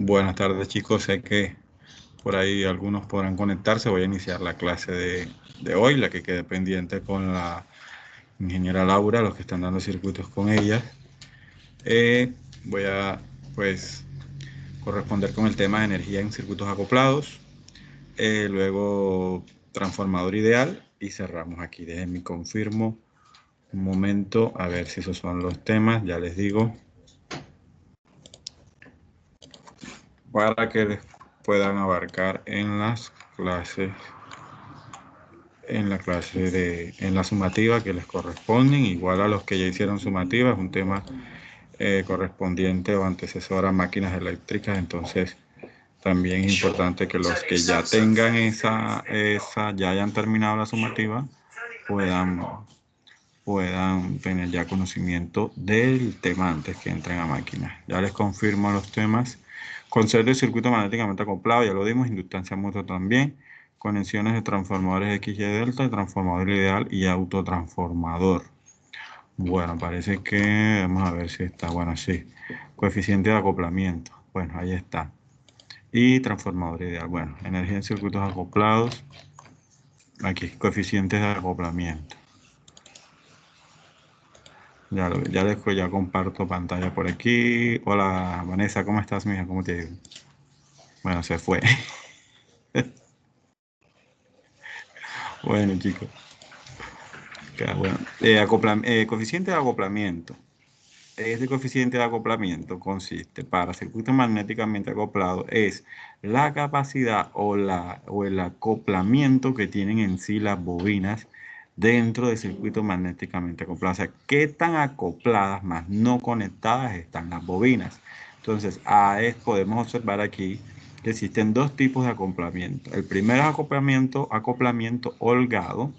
Buenas tardes, chicos. Sé que por ahí algunos podrán conectarse. Voy a iniciar la clase de hoy, la que quede pendiente con la ingeniera Laura, los que están dando circuitos con ella. Voy a, pues, corresponder con el tema de energía en circuitos acoplados. Luego, transformador ideal y cerramos aquí. Déjenme confirmo un momento a ver si esos son los temas. Ya les digo, para que les puedan abarcar en las clases, en la sumativa que les corresponden, igual a los que ya hicieron sumativa. Es un tema correspondiente o antecesor a máquinas eléctricas. Entonces también es importante que los que ya tengan ya hayan terminado la sumativa, puedan, puedan tener ya conocimiento del tema antes que entren a máquinas. Ya les confirmo los temas. Concepto de circuito magnéticamente acoplado, ya lo dimos. Inductancia mutua también. Conexiones de transformadores X y delta, transformador ideal y autotransformador. Bueno, parece que, vamos a ver si está, bueno, sí. Coeficiente de acoplamiento. Bueno, ahí está. Y transformador ideal. Bueno, energía en circuitos acoplados. Aquí, coeficientes de acoplamiento. Ya comparto pantalla por aquí. Hola, Vanessa, ¿cómo estás, mija? ¿Cómo te digo? Bueno, se fue. Bueno, chicos. Bueno. Coeficiente de acoplamiento. Este coeficiente de acoplamiento consiste, para circuito magnéticamente acoplado, es la capacidad o el acoplamiento que tienen en sí las bobinas dentro del circuito magnéticamente acoplado. O sea, qué tan acopladas más no conectadas están las bobinas. Entonces, podemos observar aquí que existen dos tipos de acoplamiento. El primer acoplamiento holgado,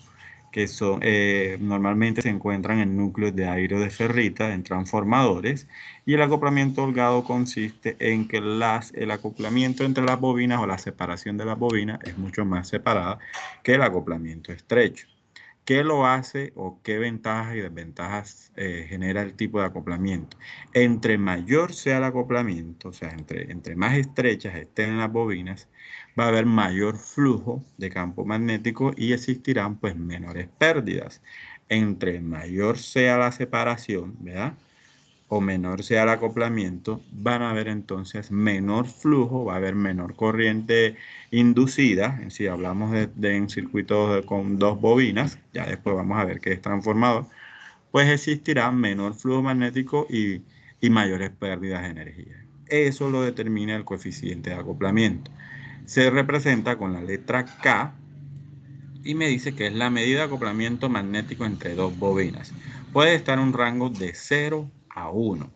que normalmente se encuentran en núcleos de aire de ferrita, en transformadores, y el acoplamiento holgado consiste en que el acoplamiento entre las bobinas o la separación de las bobinas es mucho más separada que el acoplamiento estrecho. ¿Qué lo hace o qué ventajas y desventajas genera el tipo de acoplamiento? Entre mayor sea el acoplamiento, o sea, entre más estrechas estén las bobinas, va a haber mayor flujo de campo magnético y existirán pues menores pérdidas. Entre mayor sea la separación, ¿verdad?, o menor sea el acoplamiento, van a haber entonces menor flujo, va a haber menor corriente inducida. Si hablamos de en circuitos con dos bobinas, ya después vamos a ver qué es transformador, pues existirá menor flujo magnético y mayores pérdidas de energía. Eso lo determina el coeficiente de acoplamiento. Se representa con la letra K y me dice que es la medida de acoplamiento magnético entre dos bobinas. Puede estar en un rango de 0 a 1,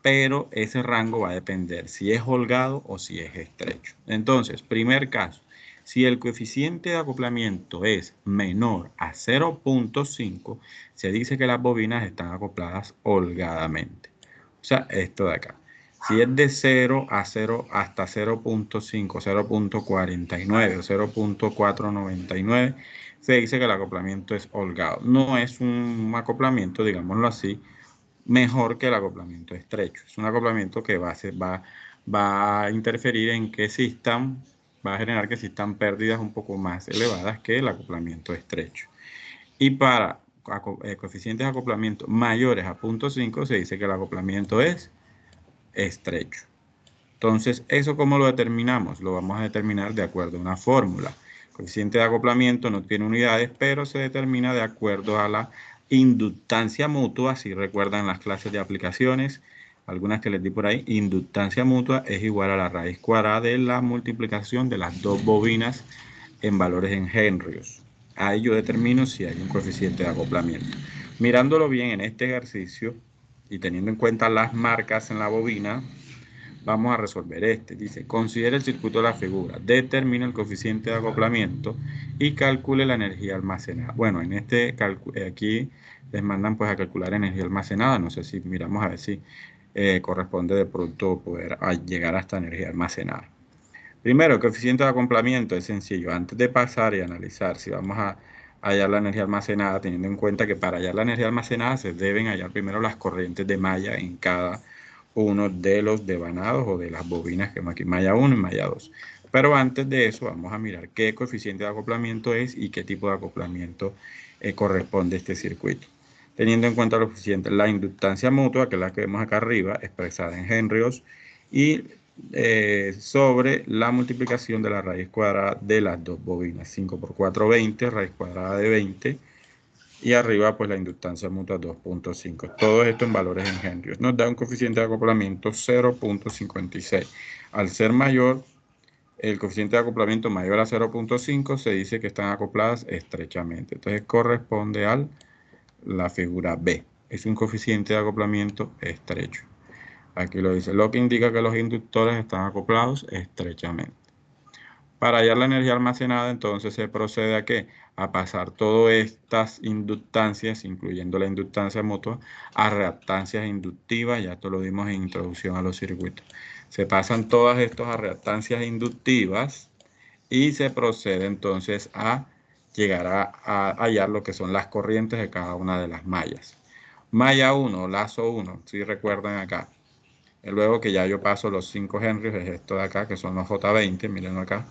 pero ese rango va a depender si es holgado o si es estrecho. Entonces, primer caso, si el coeficiente de acoplamiento es menor a 0.5, se dice que las bobinas están acopladas holgadamente. O sea, esto de acá. Si es de 0 a 0 hasta 0.5, 0.49 o 0.499, se dice que el acoplamiento es holgado. No es un acoplamiento, digámoslo así, mejor que el acoplamiento estrecho. Es un acoplamiento que va a interferir en que existan, va a generar que existan pérdidas un poco más elevadas que el acoplamiento estrecho. Y para coeficientes de acoplamiento mayores a 0.5 se dice que el acoplamiento es estrecho. Entonces, ¿eso cómo lo determinamos? Lo vamos a determinar de acuerdo a una fórmula. El coeficiente de acoplamiento no tiene unidades, pero se determina de acuerdo a la inductancia mutua. Si recuerdan las clases de aplicaciones, algunas que les di por ahí, inductancia mutua es igual a la raíz cuadrada de la multiplicación de las dos bobinas en valores en henrios. Ahí yo determino si hay un coeficiente de acoplamiento. Mirándolo bien en este ejercicio y teniendo en cuenta las marcas en la bobina, vamos a resolver este. Dice, considere el circuito de la figura, determine el coeficiente de acoplamiento y calcule la energía almacenada. Bueno, en aquí les mandan pues a calcular energía almacenada. No sé si miramos a ver si corresponde de pronto poder llegar a esta energía almacenada. Primero, el coeficiente de acoplamiento es sencillo. Antes de pasar y analizar si vamos a hallar la energía almacenada, teniendo en cuenta que para hallar la energía almacenada se deben hallar primero las corrientes de malla en cada uno de los devanados o de las bobinas que aquí, malla 1 y malla 2. Pero antes de eso vamos a mirar qué coeficiente de acoplamiento es y qué tipo de acoplamiento corresponde a este circuito. Teniendo en cuenta los coeficientes, la inductancia mutua, que es la que vemos acá arriba, expresada en henrios, y sobre la multiplicación de la raíz cuadrada de las dos bobinas. 5 por 4, 20, raíz cuadrada de 20. Y arriba, pues la inductancia mutua 2.5. Todo esto en valores en henrios. Nos da un coeficiente de acoplamiento 0.56. Al ser mayor, el coeficiente de acoplamiento mayor a 0.5, se dice que están acopladas estrechamente. Entonces corresponde a la figura B. Es un coeficiente de acoplamiento estrecho. Aquí lo dice, lo que indica que los inductores están acoplados estrechamente. Para hallar la energía almacenada, entonces se procede a ¿qué? A pasar todas estas inductancias, incluyendo la inductancia mutua, a reactancias inductivas. Ya esto lo vimos en introducción a los circuitos. Se pasan todas estas a reactancias inductivas y se procede entonces a llegar a hallar lo que son las corrientes de cada una de las mallas. Malla 1, lazo 1, si recuerdan acá. Luego que ya yo paso los 5 henrios, es esto de acá, que son los J20, miren acá.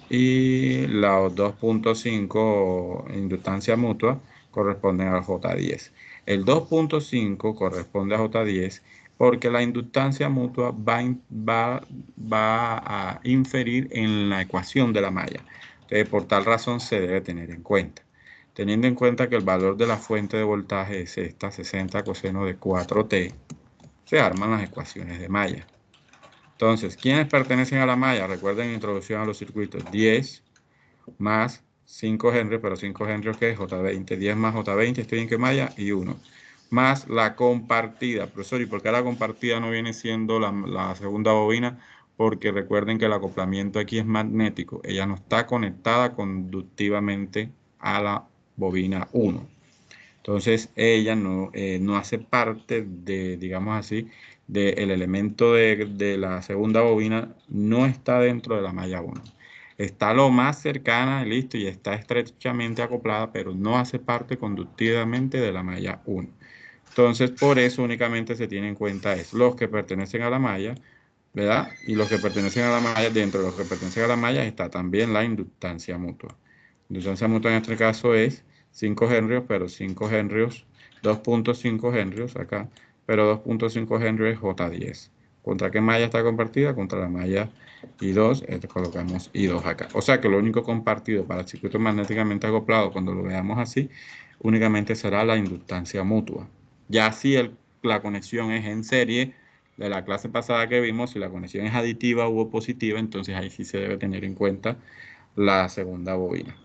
Y los 2.5 inductancia mutua corresponden al J10. El 2.5 corresponde a J10 porque la inductancia mutua va a inferir en la ecuación de la malla. Entonces, por tal razón se debe tener en cuenta. Teniendo en cuenta que el valor de la fuente de voltaje es esta, 60 coseno de 4t, se arman las ecuaciones de malla. Entonces, ¿quiénes pertenecen a la malla? Recuerden introducción a los circuitos. 10 más 5 henrios, pero 5 henrios ¿qué es? J20. 10 más J20, estoy en qué malla, y 1. Más la compartida. Profesor, ¿y por qué la compartida no viene siendo la segunda bobina? Porque recuerden que el acoplamiento aquí es magnético. Ella no está conectada conductivamente a la bobina 1. Entonces ella no hace parte de, digamos así, del elemento de la segunda bobina, no está dentro de la malla 1. Está lo más cercana, listo, y está estrechamente acoplada, pero no hace parte conductivamente de la malla 1. Entonces, por eso únicamente se tiene en cuenta es los que pertenecen a la malla, ¿verdad? Y los que pertenecen a la malla, dentro de los que pertenecen a la malla está también la inductancia mutua. Inductancia mutua en este caso es 5 henrios, pero 5 henrios, 2.5 henrios acá, pero 2.5 henrios es J10. ¿Contra qué malla está compartida? Contra la malla I2, colocamos I2 acá. O sea que lo único compartido para el circuito magnéticamente acoplado, cuando lo veamos así, únicamente será la inductancia mutua. Ya si la conexión es en serie, de la clase pasada que vimos, si la conexión es aditiva u opositiva, entonces ahí sí se debe tener en cuenta la segunda bobina.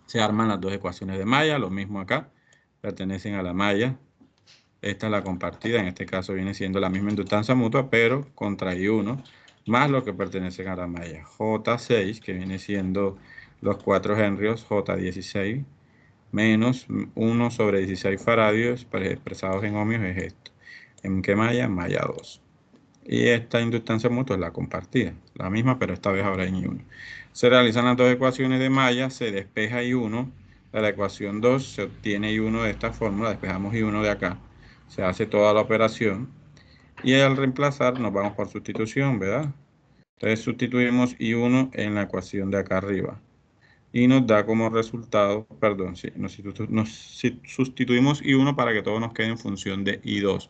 Se arman las dos ecuaciones de malla, lo mismo acá, pertenecen a la malla. Esta es la compartida, en este caso viene siendo la misma inductancia mutua, pero contra I1, más los que pertenecen a la malla. J6, que viene siendo los 4 henrios, J16, menos 1 sobre 16 faradios, expresados en ohmios, es esto. ¿En qué malla? Malla 2. Y esta inductancia mutua es la compartida, la misma, pero esta vez ahora en I1. Se realizan las dos ecuaciones de malla, se despeja I1 de la ecuación 2, se obtiene I1 de esta fórmula, despejamos I1 de acá, se hace toda la operación y al reemplazar nos vamos por sustitución, ¿verdad? Entonces sustituimos I1 en la ecuación de acá arriba y nos da como resultado, perdón, sí, nos sustituimos I1 para que todo nos quede en función de I2.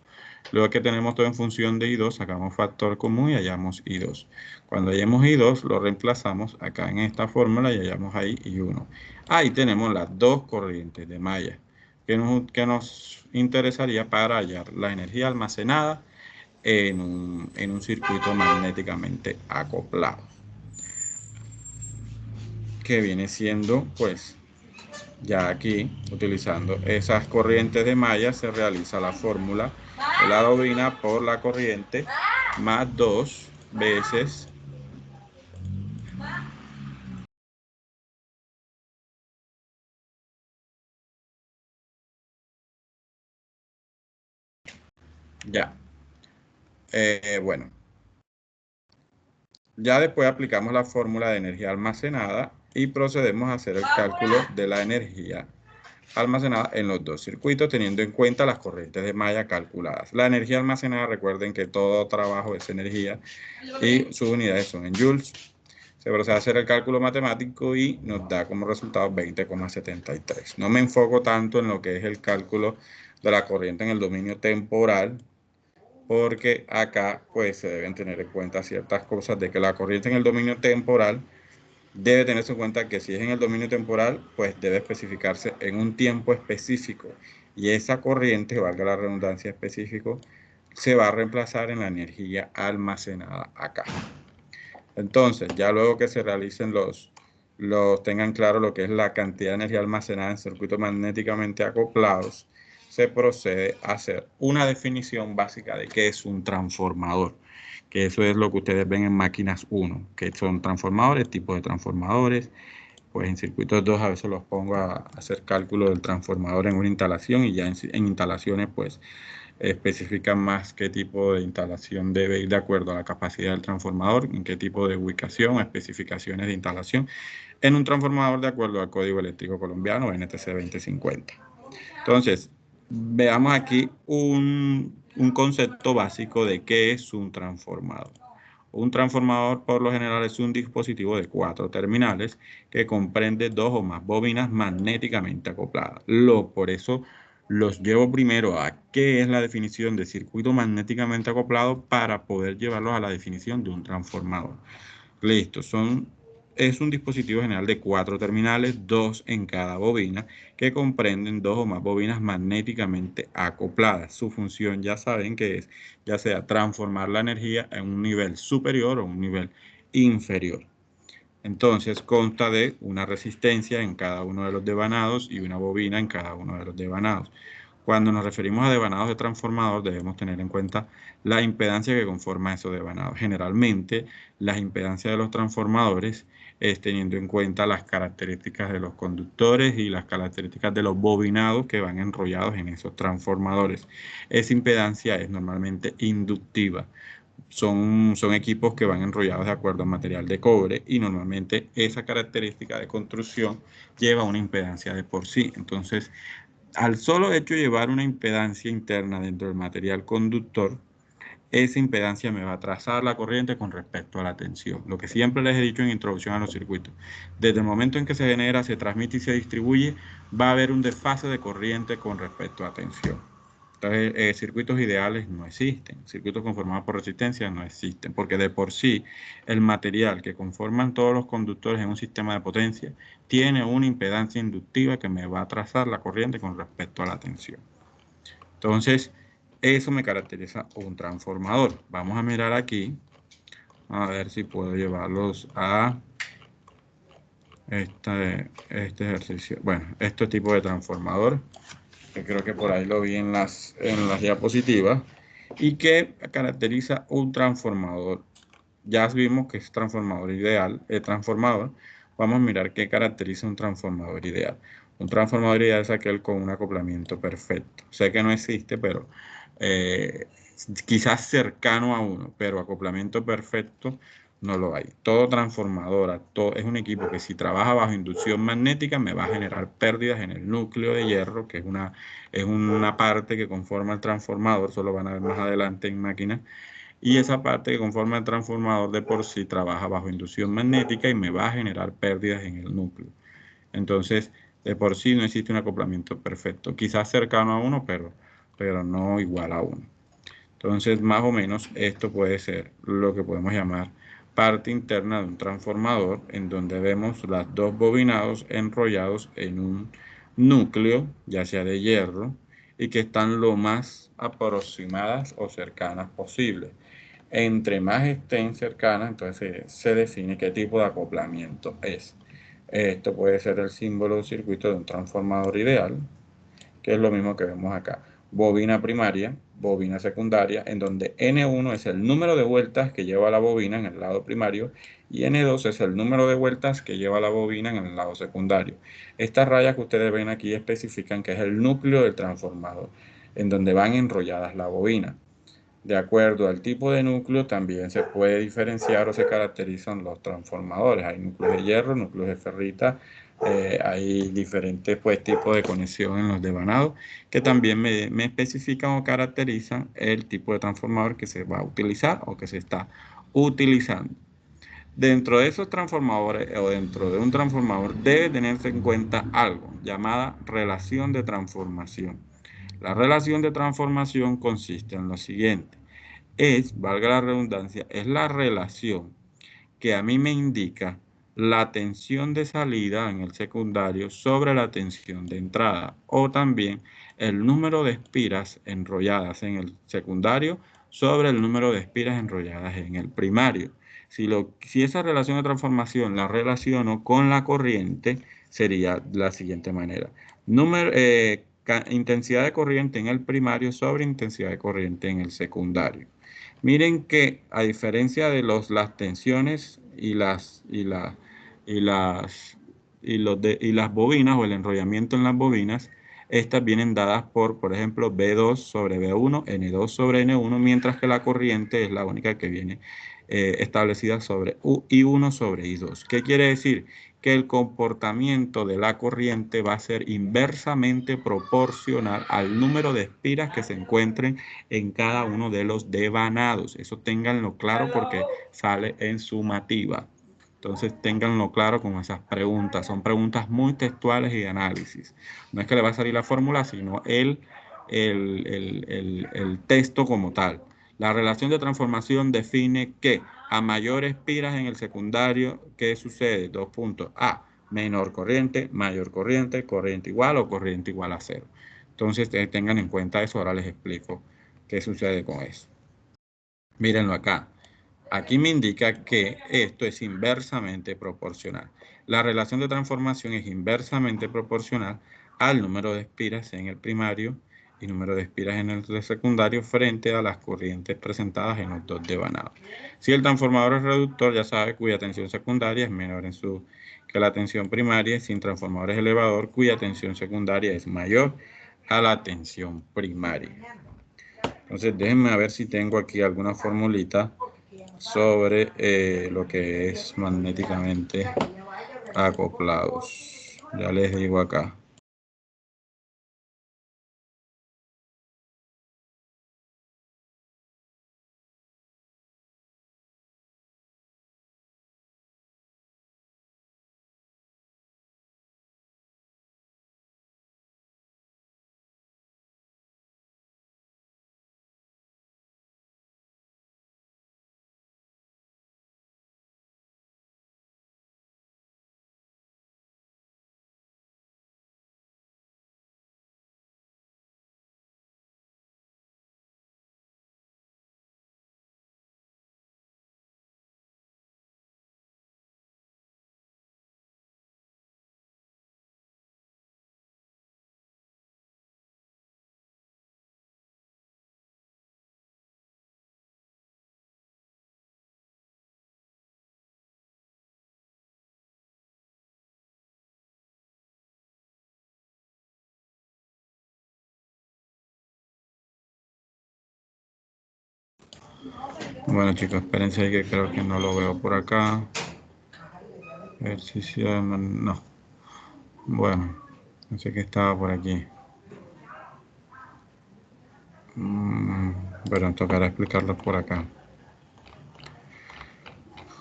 Luego que tenemos todo en función de I2, sacamos factor común y hallamos I2. Cuando hallemos I2, lo reemplazamos acá en esta fórmula y hallamos ahí I1. Ahí tenemos las dos corrientes de malla que nos interesaría para hallar la energía almacenada en un circuito magnéticamente acoplado, que viene siendo, pues, ya aquí, utilizando esas corrientes de malla, se realiza la fórmula de la bobina por la corriente más 2 veces ya. Bueno, ya después aplicamos la fórmula de energía almacenada y procedemos a hacer el cálculo de la energía almacenada en los dos circuitos, teniendo en cuenta las corrientes de malla calculadas. La energía almacenada, recuerden que todo trabajo es energía y sus unidades son en joules. Se procede a hacer el cálculo matemático y nos da como resultado 20,73. No me enfoco tanto en lo que es el cálculo de la corriente en el dominio temporal, porque acá pues se deben tener en cuenta ciertas cosas de que la corriente en el dominio temporal debe tenerse en cuenta que si es en el dominio temporal, pues debe especificarse en un tiempo específico y esa corriente, valga la redundancia específico, se va a reemplazar en la energía almacenada acá. Entonces, ya luego que se realicen tengan claro lo que es la cantidad de energía almacenada en circuitos magnéticamente acoplados, se procede a hacer una definición básica de qué es un transformador, que eso es lo que ustedes ven en máquinas 1, que son transformadores, tipos de transformadores. Pues en circuitos 2 a veces los pongo a hacer cálculo del transformador en una instalación y ya en instalaciones pues especifican más qué tipo de instalación debe ir de acuerdo a la capacidad del transformador, en qué tipo de ubicación, especificaciones de instalación en un transformador de acuerdo al Código Eléctrico Colombiano NTC 2050. Entonces, veamos aquí un concepto básico de qué es un transformador. Un transformador por lo general es un dispositivo de 4 terminales que comprende 2 o más bobinas magnéticamente acopladas. Por eso los llevo primero a qué es la definición de circuito magnéticamente acoplado para poder llevarlos a la definición de un transformador. Listo, es un dispositivo general de 4 terminales, 2 en cada bobina, que comprenden 2 o más bobinas magnéticamente acopladas. Su función ya saben que es, ya sea transformar la energía en un nivel superior o un nivel inferior. Entonces consta de una resistencia en cada uno de los devanados y una bobina en cada uno de los devanados. Cuando nos referimos a devanados de transformador, debemos tener en cuenta la impedancia que conforma esos devanados. Generalmente, las impedancias de los transformadores es teniendo en cuenta las características de los conductores y las características de los bobinados que van enrollados en esos transformadores. Esa impedancia es normalmente inductiva. Son equipos que van enrollados de acuerdo al material de cobre y normalmente esa característica de construcción lleva una impedancia de por sí. Entonces, al solo hecho de llevar una impedancia interna dentro del material conductor, esa impedancia me va a trazar la corriente con respecto a la tensión. Lo que siempre les he dicho en introducción a los circuitos. Desde el momento en que se genera, se transmite y se distribuye, va a haber un desfase de corriente con respecto a tensión. Entonces, circuitos ideales no existen. Circuitos conformados por resistencia no existen, porque de por sí el material que conforman todos los conductores en un sistema de potencia tiene una impedancia inductiva que me va a trazar la corriente con respecto a la tensión. Entonces, eso me caracteriza un transformador. Vamos a mirar aquí, a ver si puedo llevarlos a este ejercicio. Bueno, este tipo de transformador, que creo que por ahí lo vi en las diapositivas, y que caracteriza un transformador. Ya vimos que es transformador ideal, transformador. Vamos a mirar qué caracteriza un transformador ideal. Un transformador ideal es aquel con un acoplamiento perfecto. Sé que no existe, pero eh, quizás cercano a uno, pero acoplamiento perfecto no lo hay. Todo transformador es un equipo que si trabaja bajo inducción magnética me va a generar pérdidas en el núcleo de hierro, que es una parte que conforma el transformador, eso lo van a ver más adelante en máquinas, y esa parte que conforma el transformador de por sí trabaja bajo inducción magnética y me va a generar pérdidas en el núcleo. Entonces, de por sí no existe un acoplamiento perfecto, quizás cercano a uno, pero no igual a uno. Entonces, más o menos, esto puede ser lo que podemos llamar parte interna de un transformador, en donde vemos las dos bobinados enrollados en un núcleo, ya sea de hierro, y que están lo más aproximadas o cercanas posible. Entre más estén cercanas, entonces se define qué tipo de acoplamiento es. Esto puede ser el símbolo de circuito de un transformador ideal, que es lo mismo que vemos acá. Bobina primaria, bobina secundaria, en donde N1 es el número de vueltas que lleva la bobina en el lado primario y N2 es el número de vueltas que lleva la bobina en el lado secundario. Estas rayas que ustedes ven aquí especifican que es el núcleo del transformador, en donde van enrolladas la bobina. De acuerdo al tipo de núcleo, también se puede diferenciar o se caracterizan los transformadores. Hay núcleos de hierro, núcleos de ferrita, Hay diferentes pues, tipos de conexión en los devanados que también me especifican o caracterizan el tipo de transformador que se va a utilizar o que se está utilizando. Dentro de esos transformadores o dentro de un transformador debe tenerse en cuenta algo llamada relación de transformación. La relación de transformación consiste en lo siguiente. Valga la redundancia, es la relación que a mí me indica la tensión de salida en el secundario sobre la tensión de entrada o también el número de espiras enrolladas en el secundario sobre el número de espiras enrolladas en el primario. Si esa relación de transformación la relaciono con la corriente, sería la siguiente manera. Intensidad de corriente en el primario sobre intensidad de corriente en el secundario. Miren que a diferencia de las tensiones y las bobinas o el enrollamiento en las bobinas, estas vienen dadas por ejemplo, B2 sobre B1, N2 sobre N1, mientras que la corriente es la única que viene establecida sobre I1 sobre I2. ¿Qué quiere decir? Que el comportamiento de la corriente va a ser inversamente proporcional al número de espiras que se encuentren en cada uno de los devanados. Eso ténganlo claro porque sale en sumativa. Entonces, ténganlo claro con esas preguntas. Son preguntas muy textuales y de análisis. No es que le va a salir la fórmula, sino el texto como tal. La relación de transformación define que a mayores espiras en el secundario, ¿qué sucede? Dos puntos. A, menor corriente, mayor corriente, corriente igual o corriente igual a cero. Entonces, tengan en cuenta eso. Ahora les explico qué sucede con eso. Mírenlo acá. Aquí me indica que esto es inversamente proporcional. La relación de transformación es inversamente proporcional al número de espiras en el primario y número de espiras en el secundario frente a las corrientes presentadas en los dos devanados. Si el transformador es reductor, ya sabe cuya tensión secundaria es menor que la tensión primaria, sin transformador es elevador, cuya tensión secundaria es mayor a la tensión primaria. Entonces, déjenme ver si tengo aquí alguna formulita sobre lo que es magnéticamente acoplados. Ya les digo acá. Bueno, chicos, espérense que creo que no lo veo por acá. Ejercicio, no. Bueno, no sé qué estaba por aquí. Bueno, tocará explicarlo por acá.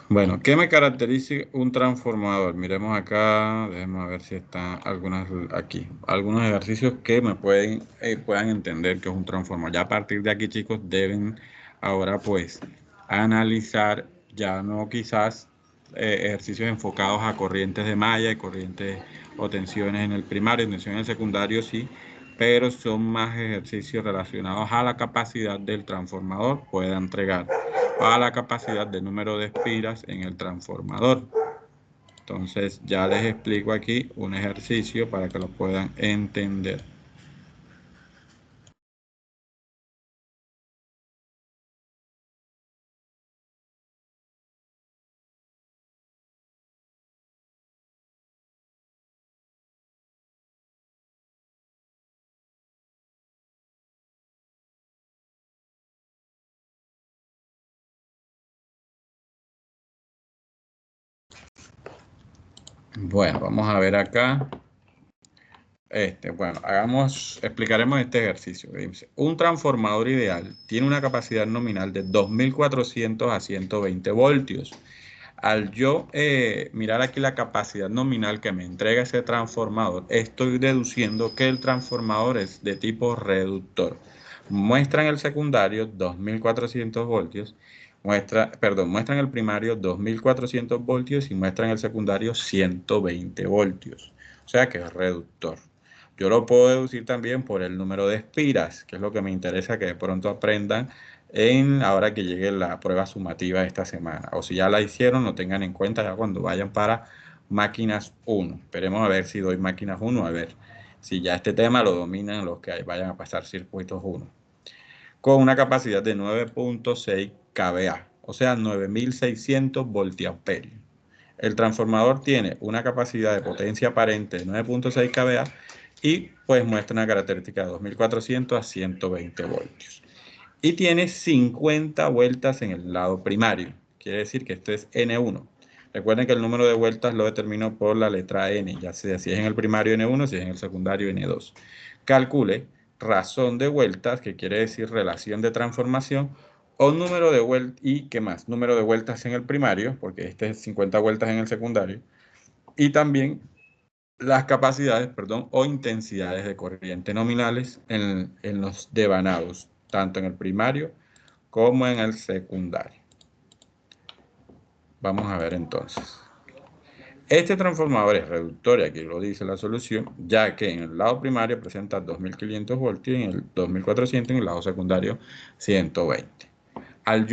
Bueno, ¿qué me caracteriza un transformador? Miremos acá, déjenme ver si están algunas aquí. Algunos ejercicios que me puedan entender que es un transformador. Ya a partir de aquí, chicos, deben ahora pues analizar, ya no quizás ejercicios enfocados a corrientes de malla y corrientes o tensiones en el primario, tensión en el secundario, sí, pero son más ejercicios relacionados a la capacidad del transformador pueda entregar a la capacidad de número de espiras en el transformador. Entonces ya les explico aquí un ejercicio para que lo puedan entender. Bueno, vamos a ver acá. Bueno, explicaremos este ejercicio. Dice, un transformador ideal tiene una capacidad nominal de 2400 a 120 voltios. Al yo mirar aquí la capacidad nominal que me entrega ese transformador, estoy deduciendo que el transformador es de tipo reductor. Muestra en el secundario 2400 voltios, muestra en el primario 2400 voltios y muestra en el secundario 120 voltios. O sea que es reductor. Yo lo puedo deducir también por el número de espiras, que es lo que me interesa que de pronto aprendan ahora que llegue la prueba sumativa esta semana. O si ya la hicieron, lo tengan en cuenta ya cuando vayan para máquinas 1. Esperemos a ver si doy máquinas 1, a ver si ya este tema lo dominan los que vayan a pasar circuitos 1. Con una capacidad de 9.6 kVA, o sea, 9600 voltiamperios. El transformador tiene una capacidad de potencia aparente de 9.6 kVA y pues muestra una característica de 2400 a 120 voltios. Y tiene 50 vueltas en el lado primario. Quiere decir que esto es N1. Recuerden que el número de vueltas lo determino por la letra N, ya sea si es en el primario N1, si es en el secundario N2. Calcule razón de vueltas, que quiere decir relación de transformación, o número de vueltas, y ¿qué más? Número de vueltas en el primario, porque este es 50 vueltas en el secundario, y también las capacidades, perdón, o intensidades de corriente nominales en los devanados, tanto en el primario como en el secundario. Vamos a ver entonces. Este transformador es reductor, y aquí lo dice la solución, ya que en el lado primario presenta 2500 voltios y en el 2400 en el lado secundario 120. Al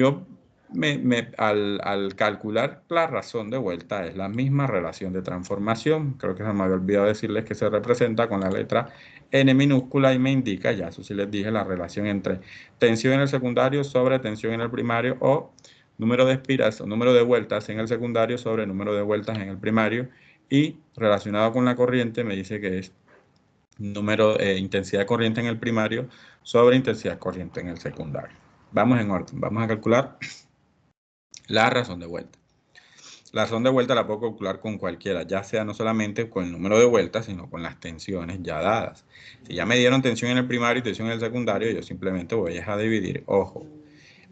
calcular la razón de vuelta es la misma relación de transformación. Creo que se me había olvidado decirles que se representa con la letra N minúscula y me indica, ya eso sí les dije, la relación entre tensión en el secundario sobre tensión en el primario o número de espiras o número de vueltas en el secundario sobre número de vueltas en el primario, y relacionado con la corriente me dice que es intensidad de corriente en el primario sobre intensidad de corriente en el secundario. Vamos en orden, vamos a calcular la razón de vuelta. La razón de vuelta la puedo calcular con cualquiera, ya sea no solamente con el número de vueltas, sino con las tensiones ya dadas. Si ya me dieron tensión en el primario y tensión en el secundario, yo simplemente voy a dividir. Ojo,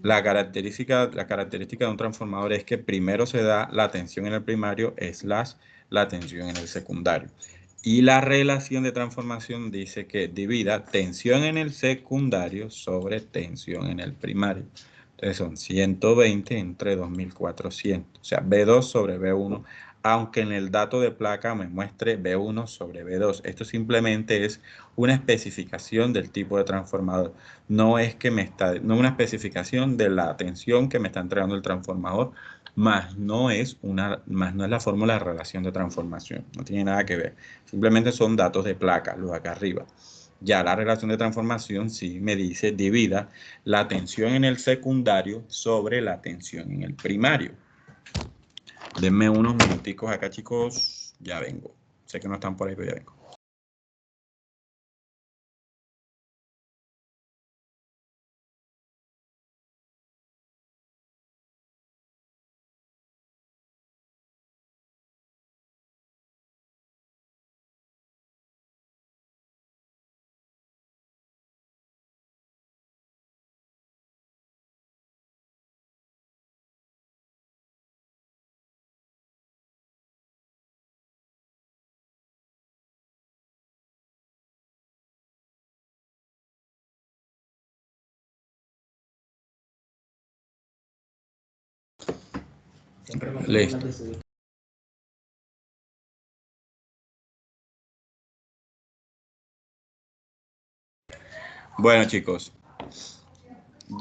la característica de un transformador es que primero se da la tensión en el primario la tensión en el secundario. Y la relación de transformación dice que divida tensión en el secundario sobre tensión en el primario. Entonces son 120 entre 2400, o sea, B2 sobre B1, aunque en el dato de placa me muestre B1 sobre B2. Esto simplemente es una especificación del tipo de transformador. No es una especificación de la tensión que me está entregando el transformador, más no es la fórmula de relación de transformación. No tiene nada que ver. Simplemente son datos de placa, los de acá arriba. Ya la relación de transformación sí me dice divida la tensión en el secundario sobre la tensión en el primario. Denme unos minuticos acá, chicos. Ya vengo. Sé que no están por ahí, pero ya vengo. Listo. Bueno, chicos,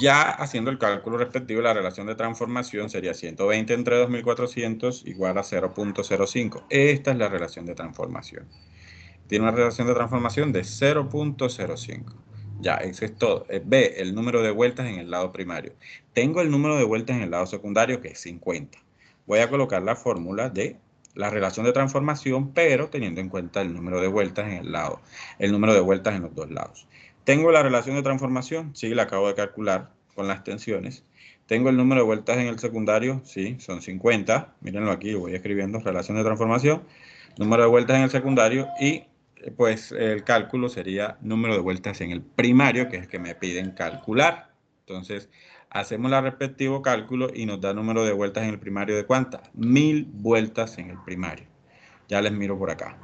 ya haciendo el cálculo respectivo, la relación de transformación sería 120 entre 2400 igual a 0.05. Esta es la relación de transformación. Tiene una relación de transformación de 0.05. Ya, eso es todo. B, el número de vueltas en el lado primario. Tengo el número de vueltas en el lado secundario, que es 50. Voy a colocar la fórmula de la relación de transformación, pero teniendo en cuenta el número de vueltas el número de vueltas en los dos lados. Tengo la relación de transformación, sí, la acabo de calcular con las tensiones. Tengo el número de vueltas en el secundario, sí, son 50. Mírenlo aquí, voy escribiendo relación de transformación. número de vueltas en el secundario y pues el cálculo sería número de vueltas en el primario, que es el que me piden calcular. Entonces, hacemos el respectivo cálculo y nos da número de vueltas en el primario de ¿cuántas? 1000 vueltas en el primario. Ya les miro por acá.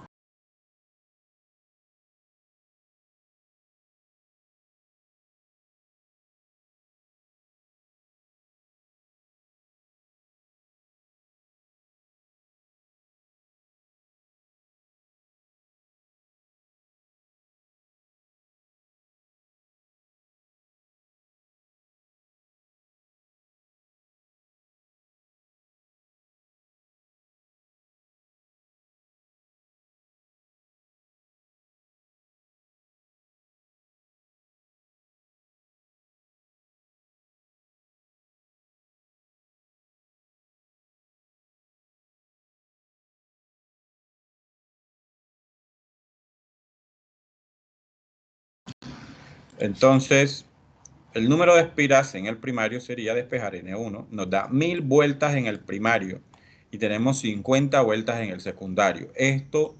Entonces, el número de espiras en el primario sería despejar N1. Nos da 1000 vueltas en el primario y tenemos 50 vueltas en el secundario. Esto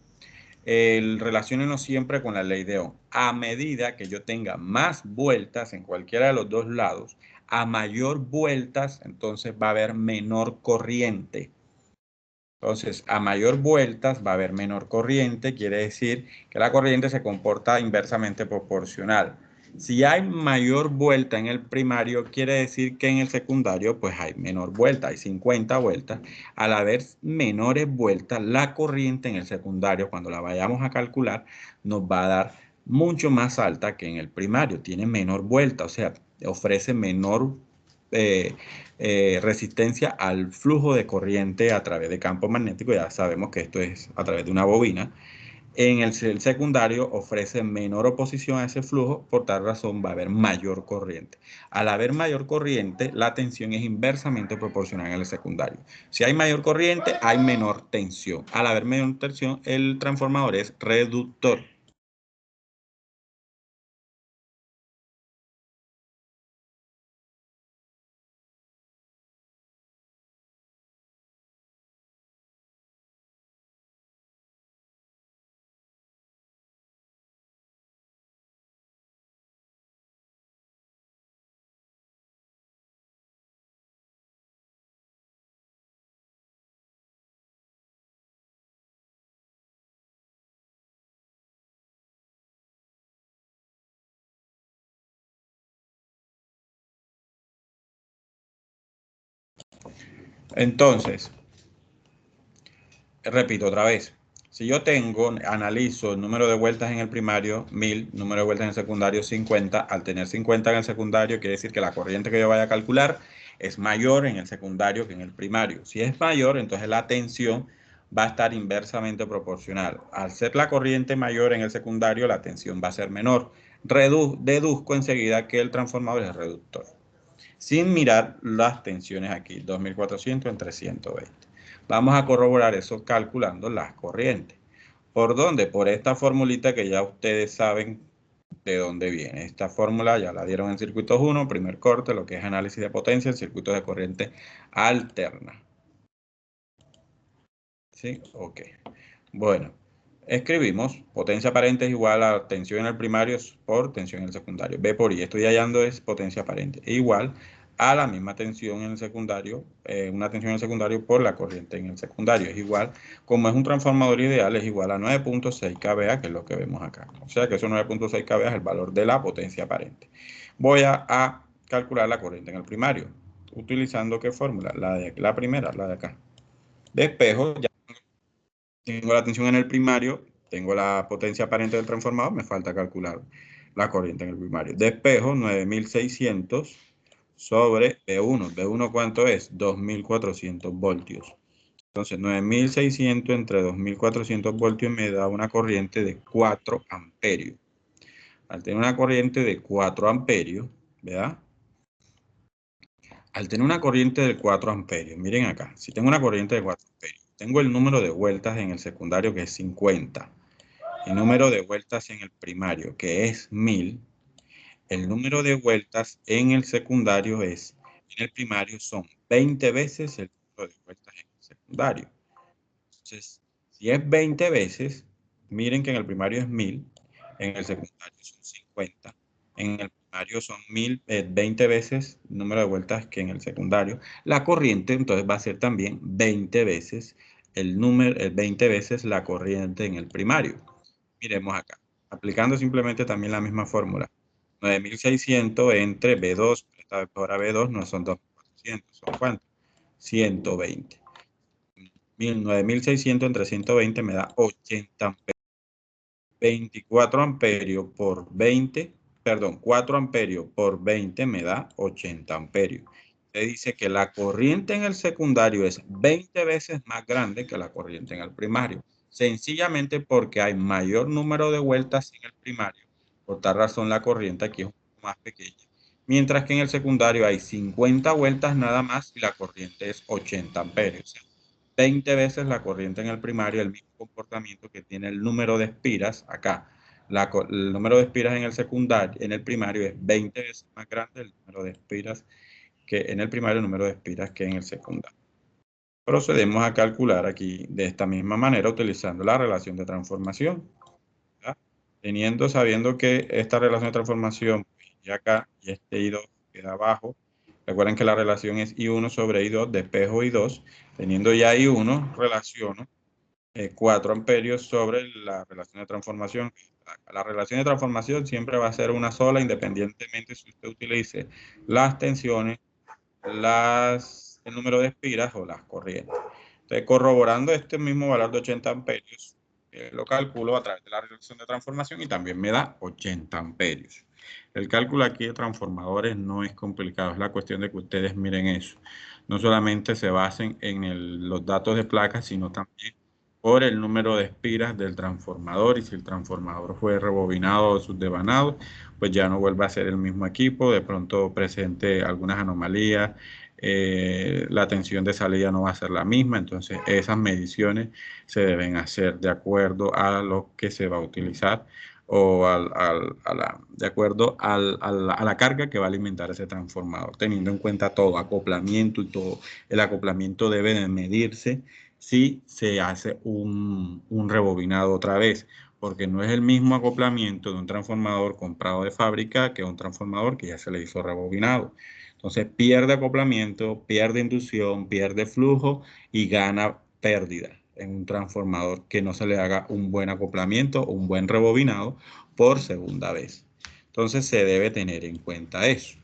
relaciónenlo siempre con la ley de Ohm. A medida que yo tenga más vueltas en cualquiera de los dos lados, a mayor vueltas, entonces va a haber menor corriente. Entonces, a mayor vueltas va a haber menor corriente, quiere decir que la corriente se comporta inversamente proporcional. Si hay mayor vuelta en el primario, quiere decir que en el secundario pues hay menor vuelta, hay 50 vueltas. Al haber menores vueltas, la corriente en el secundario, cuando la vayamos a calcular, nos va a dar mucho más alta que en el primario. Tiene menor vuelta, o sea, ofrece menor eh, resistencia al flujo de corriente a través de campo magnético. Ya sabemos que esto es a través de una bobina. En el secundario ofrece menor oposición a ese flujo, por tal razón va a haber mayor corriente. Al haber mayor corriente, la tensión es inversamente proporcional en el secundario. Si hay mayor corriente, hay menor tensión. Al haber menor tensión, el transformador es reductor. Entonces, repito otra vez. Si yo analizo el número de vueltas en el primario, 1000, número de vueltas en el secundario, 50. Al tener 50 en el secundario, quiere decir que la corriente que yo vaya a calcular es mayor en el secundario que en el primario. Si es mayor, entonces la tensión va a estar inversamente proporcional. Al ser la corriente mayor en el secundario, la tensión va a ser menor. Deduzco enseguida que el transformador es reductor, sin mirar las tensiones aquí, 2400 entre 120. Vamos a corroborar eso calculando las corrientes. ¿Por dónde? Por esta formulita que ya ustedes saben de dónde viene. Esta fórmula ya la dieron en circuitos 1, primer corte, lo que es análisis de potencia, en circuitos de corriente alterna. ¿Sí? Ok. Bueno, escribimos potencia aparente es igual a tensión en el primario por tensión en el secundario. B por I, estoy hallando es potencia aparente, e igual a la misma tensión en el secundario, una tensión en el secundario por la corriente en el secundario. Es igual, como es un transformador ideal, es igual a 9.6 kVA, que es lo que vemos acá. O sea que esos 9.6 kVA es el valor de la potencia aparente. Voy a calcular la corriente en el primario, utilizando ¿qué fórmula? La primera, la de acá. Despejo, ya tengo la tensión en el primario, tengo la potencia aparente del transformador, me falta calcular la corriente en el primario. Despejo 9600 sobre B1. ¿B1 cuánto es? 2400 voltios. Entonces 9600 entre 2400 voltios me da una corriente de 4 amperios. Al tener una corriente de 4 amperios, ¿verdad? Al tener una corriente de 4 amperios, miren acá, si tengo una corriente de 4 amperios, tengo el número de vueltas en el secundario que es 50. El número de vueltas en el primario, que es 1000, el número de vueltas en el secundario en el primario son 20 veces el número de vueltas en el secundario. Entonces, Si es 20 veces, miren que en el primario es 1000, en el secundario son 50. En el primario son 20 veces el número de vueltas que en el secundario. La corriente entonces va a ser también 20 veces el número, 20 veces la corriente en el primario. Miremos acá, aplicando simplemente también la misma fórmula. 9600 entre B2, esta vectora B2 no son 2400, ¿son cuánto? 120. 9600 entre 120 me da 80 amperios. 24 amperios por 20, perdón, 4 amperios por 20 me da 80 amperios. Se dice que la corriente en el secundario es 20 veces más grande que la corriente en el primario. Sencillamente porque hay mayor número de vueltas en el primario. Por tal razón la corriente aquí es un poco más pequeña. Mientras que en el secundario hay 50 vueltas nada más y la corriente es 80 amperios. 20 veces la corriente en el primario, el mismo comportamiento que tiene el número de espiras acá. El número de espiras en el secundario, en el primario es 20 veces más grande el número de espiras que en el primario, el número de espiras que en el secundario. Procedemos a calcular aquí de esta misma manera utilizando la relación de transformación. ¿Ya? Sabiendo que esta relación de transformación, y acá, y este I2 queda abajo. Recuerden que la relación es I1 sobre I2, despejo I2. Teniendo ya I1, relaciono 4 amperios sobre la relación de transformación. La relación de transformación siempre va a ser una sola, independientemente si usted utilice las tensiones, el número de espiras o las corrientes. Entonces, corroborando este mismo valor de 80 amperios, lo calculo a través de la relación de transformación y también me da 80 amperios. El cálculo aquí de transformadores no es complicado, es la cuestión de que ustedes miren eso. No solamente se basen en los datos de placas, sino también por el número de espiras del transformador, y si el transformador fue rebobinado o subdevanado, pues ya no vuelve a ser el mismo equipo, de pronto presente algunas anomalías, la tensión de salida no va a ser la misma, entonces esas mediciones se deben hacer de acuerdo a lo que se va a utilizar o de acuerdo a la carga que va a alimentar ese transformador, teniendo en cuenta todo, acoplamiento y todo. El acoplamiento debe de medirse si se hace un rebobinado otra vez, porque no es el mismo acoplamiento de un transformador comprado de fábrica que un transformador que ya se le hizo rebobinado. Entonces pierde acoplamiento, pierde inducción, pierde flujo y gana pérdida en un transformador que no se le haga un buen acoplamiento o un buen rebobinado por segunda vez. Entonces se debe tener en cuenta eso.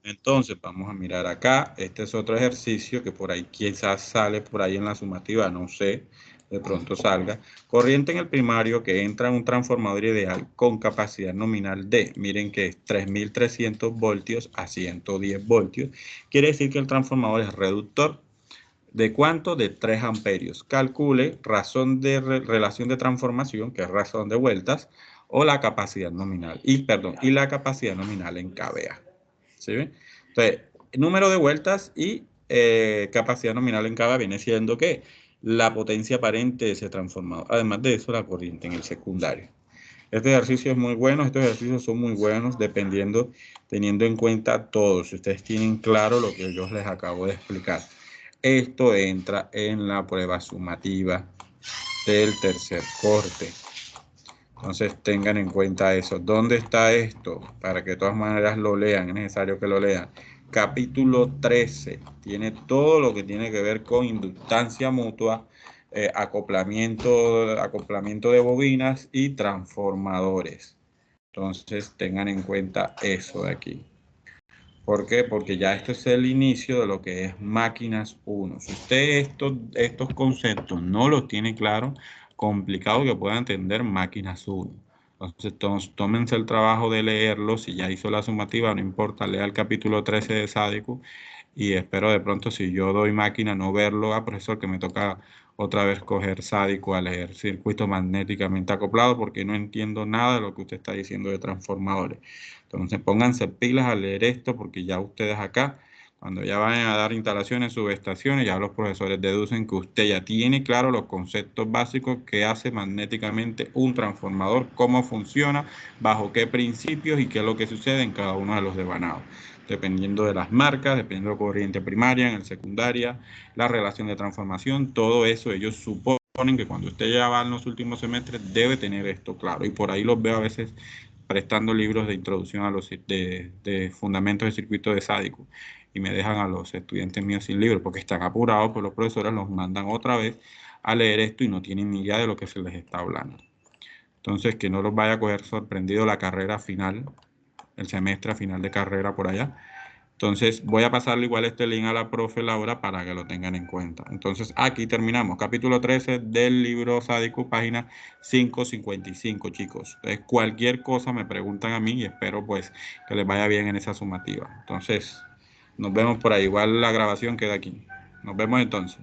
Entonces vamos a mirar acá. Este es otro ejercicio que por ahí quizás sale por ahí en la sumativa, no sé, de pronto salga. Corriente en el primario que entra en un transformador ideal con capacidad nominal de, miren que es 3300 voltios a 110 voltios. Quiere decir que el transformador es reductor. ¿De cuánto? De 3 amperios. Calcule razón de relación de transformación, que es razón de vueltas, o la capacidad nominal. Y la capacidad nominal en kVA. ¿Sí ven? Entonces, número de vueltas y capacidad nominal en kVA viene siendo que la potencia aparente de ese transformador. Además de eso, la corriente en el secundario. Este ejercicio es muy bueno, estos ejercicios son muy buenos teniendo en cuenta todo. Si ustedes tienen claro lo que yo les acabo de explicar. Esto entra en la prueba sumativa del tercer corte. Entonces tengan en cuenta eso. ¿Dónde está esto? Para que de todas maneras lo lean, es necesario que lo lean. Capítulo 13 tiene todo lo que tiene que ver con inductancia mutua, acoplamiento de bobinas y transformadores. Entonces tengan en cuenta eso de aquí. ¿Por qué? Porque ya esto es el inicio de lo que es máquinas 1. Si usted estos conceptos no los tiene claros, complicado que pueda entender máquinas 1. Entonces, tómense el trabajo de leerlo. Si ya hizo la sumativa, no importa, lea el capítulo 13 de Sádico. Y espero de pronto, si yo doy máquina, no verlo. Profesor, que me toca otra vez coger Sádico a leer circuito magnéticamente acoplado, porque no entiendo nada de lo que usted está diciendo de transformadores. Entonces pónganse pilas a leer esto porque ya ustedes acá, cuando ya vayan a dar instalaciones, subestaciones, ya los profesores deducen que usted ya tiene claro los conceptos básicos que hace magnéticamente un transformador, cómo funciona, bajo qué principios y qué es lo que sucede en cada uno de los devanados. Dependiendo de las marcas, dependiendo de la corriente primaria, en el secundaria, la relación de transformación, todo eso ellos suponen. suponen que cuando usted ya va en los últimos semestres debe tener esto claro. Y por ahí los veo a veces prestando libros de introducción a los de fundamentos de circuito de sádico y me dejan a los estudiantes míos sin libros porque están apurados, pues los profesores los mandan otra vez a leer esto y no tienen ni idea de lo que se les está hablando. Entonces, que no los vaya a coger sorprendido la carrera final, el semestre final de carrera por allá. Entonces, voy a pasarle igual este link a la profe Laura para que lo tengan en cuenta. Entonces, aquí terminamos. Capítulo 13 del libro Sádico, página 555, chicos. Entonces, cualquier cosa me preguntan a mí y espero pues que les vaya bien en esa sumativa. Entonces, nos vemos por ahí. Igual la grabación queda aquí. Nos vemos entonces.